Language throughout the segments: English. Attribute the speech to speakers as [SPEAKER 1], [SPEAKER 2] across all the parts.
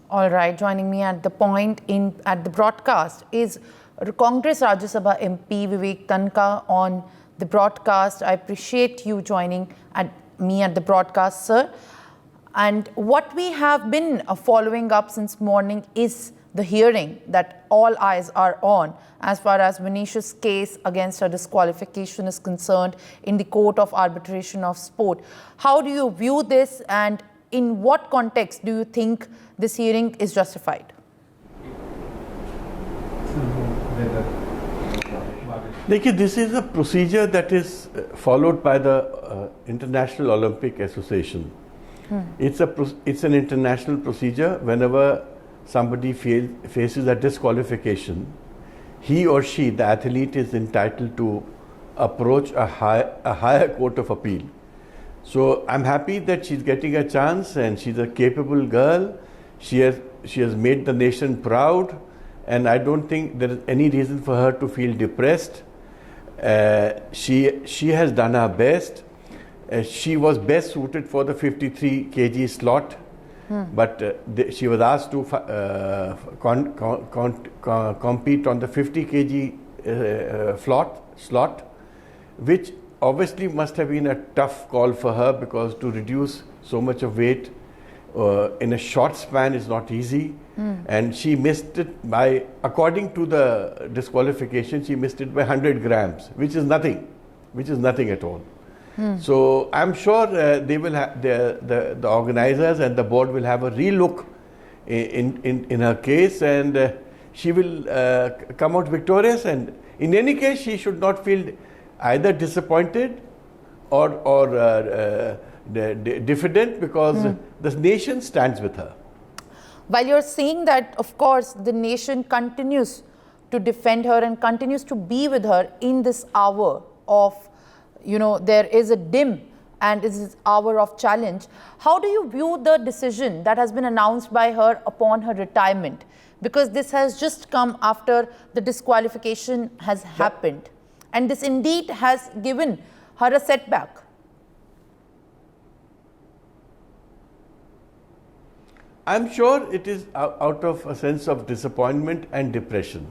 [SPEAKER 1] All right, joining me at the broadcast is Congress Rajya Sabha MP Vivek Tankha on the broadcast. I appreciate you joining me at the broadcast, sir. And what we have been following up since morning is the hearing that all eyes are on as far as Vinesh's case against her disqualification is concerned in the Court of Arbitration of Sport. How do you view this, and in what context do you think this hearing is justified?
[SPEAKER 2] This is a procedure that is followed by the International Olympic Association. It's an international procedure. Whenever somebody faces a disqualification, he or she, the athlete, is entitled to approach a higher court of appeal. So I'm happy that she's getting a chance, and she's a capable girl. She has made the nation proud, and I don't think there is any reason for her to feel depressed. She has done her best. She was best suited for the 53 kg slot, but she was asked to compete on the 50 kg slot, which obviously must have been a tough call for her, because to reduce so much of weight in a short span is not easy. And she missed it by, according to the disqualification, she missed it by 100 grams, which is nothing at all. So I'm sure they will have the organizers and the board will have a relook in her case, and she will come out victorious. And in any case, she should not feel either disappointed or diffident, because the nation stands with her.
[SPEAKER 1] While you're saying that, of course, the nation continues to defend her and continues to be with her in this hour of, there is a dim and this is hour of challenge. How do you view the decision that has been announced by her upon her retirement? Because this has just come after the disqualification has happened. And this indeed has given her a setback.
[SPEAKER 2] I'm sure it is out of a sense of disappointment and depression.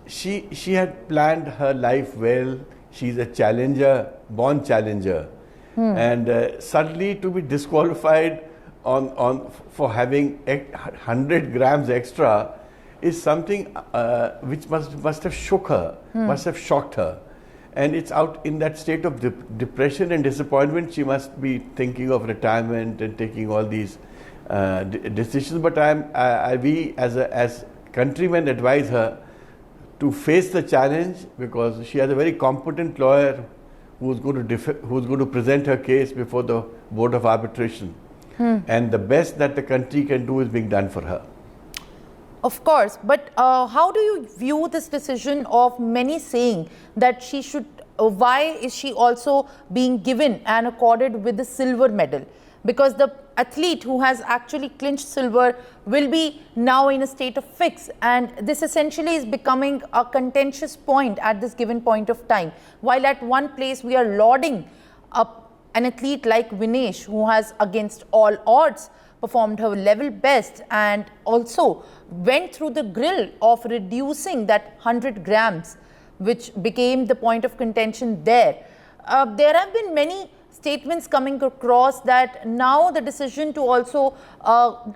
[SPEAKER 2] She had planned her life well. She's a challenger, born challenger. And suddenly to be disqualified for having 100 grams extra is something which must have shook her, must have shocked her. And it's out in that state of depression and disappointment. She must be thinking of retirement and taking all these decisions. But we as countrymen advise her to face the challenge, because she has a very competent lawyer who's going to present her case before the Board of Arbitration. And the best that the country can do is being done for her.
[SPEAKER 1] Of course, but how do you view this decision of many saying that she should, why is she also being given and accorded with the silver medal? Because the athlete who has actually clinched silver will be now in a state of fix, and this essentially is becoming a contentious point at this given point of time. While at one place we are lauding an athlete like Vinesh, who has against all odds performed her level best and also went through the grill of reducing that 100 grams, which became the point of contention there. There have been many statements coming across that now the decision to also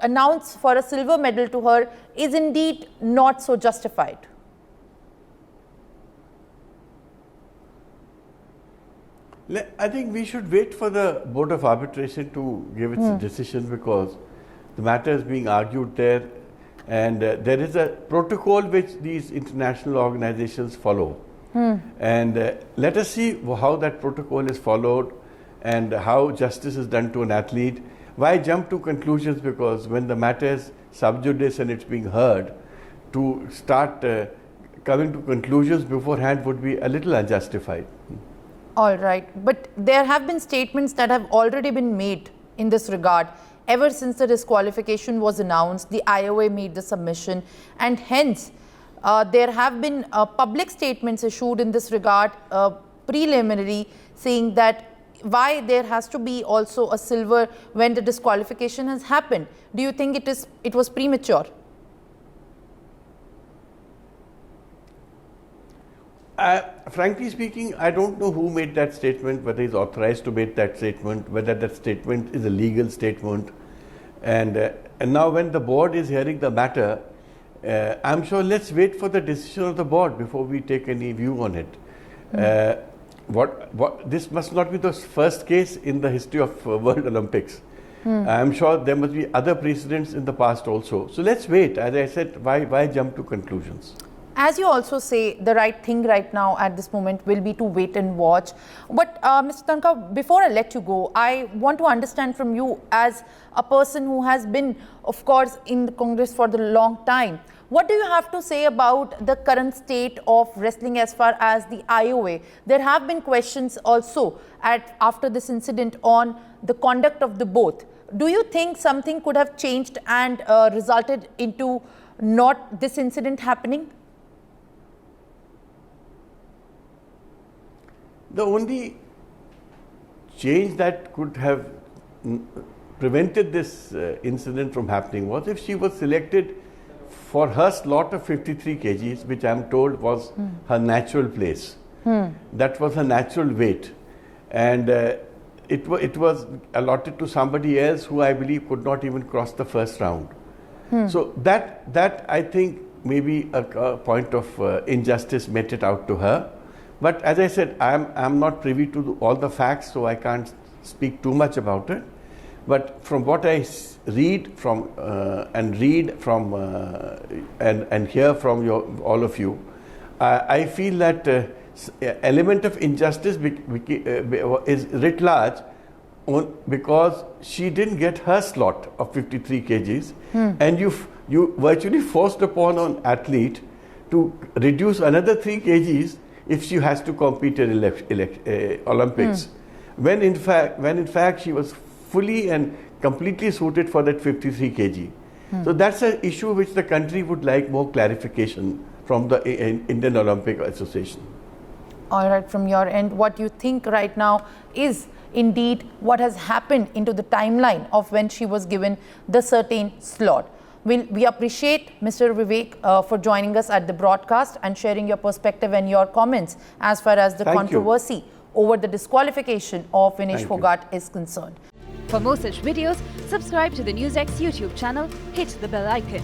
[SPEAKER 1] announce for a silver medal to her is indeed not so justified.
[SPEAKER 2] I think we should wait for the Board of Arbitration to give its decision, because the matter is being argued there, and there is a protocol which these international organizations follow. And let us see how that protocol is followed and how justice is done to an athlete. Why jump to conclusions? Because when the matter is sub judice and it's being heard, to start coming to conclusions beforehand would be a little unjustified.
[SPEAKER 1] All right, but there have been statements that have already been made in this regard. Ever since the disqualification was announced, the IOA made the submission, and hence there have been public statements issued in this regard, preliminary, saying that why there has to be also a silver when the disqualification has happened? Do you think it was premature?
[SPEAKER 2] Frankly speaking, I don't know who made that statement, whether he's authorized to make that statement, whether that statement is a legal statement. And now when the board is hearing the matter, I'm sure let's wait for the decision of the board before we take any view on it. This must not be the first case in the history of World Olympics. I'm sure there must be other precedents in the past also. So let's wait. As I said, why jump to conclusions?
[SPEAKER 1] As you also say, the right thing right now at this moment will be to wait and watch. But Mr. Tankha, before I let you go, I want to understand from you as a person who has been, of course, in the Congress for the long time. What do you have to say about the current state of wrestling as far as the IOA? There have been questions also after this incident on the conduct of the both. Do you think something could have changed and resulted into not this incident happening?
[SPEAKER 2] The only change that could have prevented this incident from happening was if she was selected for her slot of 53 kgs, which I am told was her natural place. That was her natural weight. And it was allotted to somebody else who I believe could not even cross the first round. So that I think maybe a point of injustice meted out to her. But as I said, I'm not privy to all the facts, so I can't speak too much about it. But from what I read from and hear from all of you, I feel that element of injustice is writ large because she didn't get her slot of 53 kgs, and you virtually forced upon an athlete to reduce another 3 kgs if she has to compete in Olympics, when in fact she was fully and completely suited for that 53 kg. So that's an issue which the country would like more clarification from the Indian Olympic Association.
[SPEAKER 1] All right, from your end, what you think right now is indeed what has happened into the timeline of when she was given the certain slot. We appreciate Mr. Vivek for joining us at the broadcast and sharing your perspective and your comments as far as the controversy over the disqualification of Vinesh Phogat is concerned.
[SPEAKER 3] For more such videos, subscribe to the NewsX YouTube channel, hit the bell icon.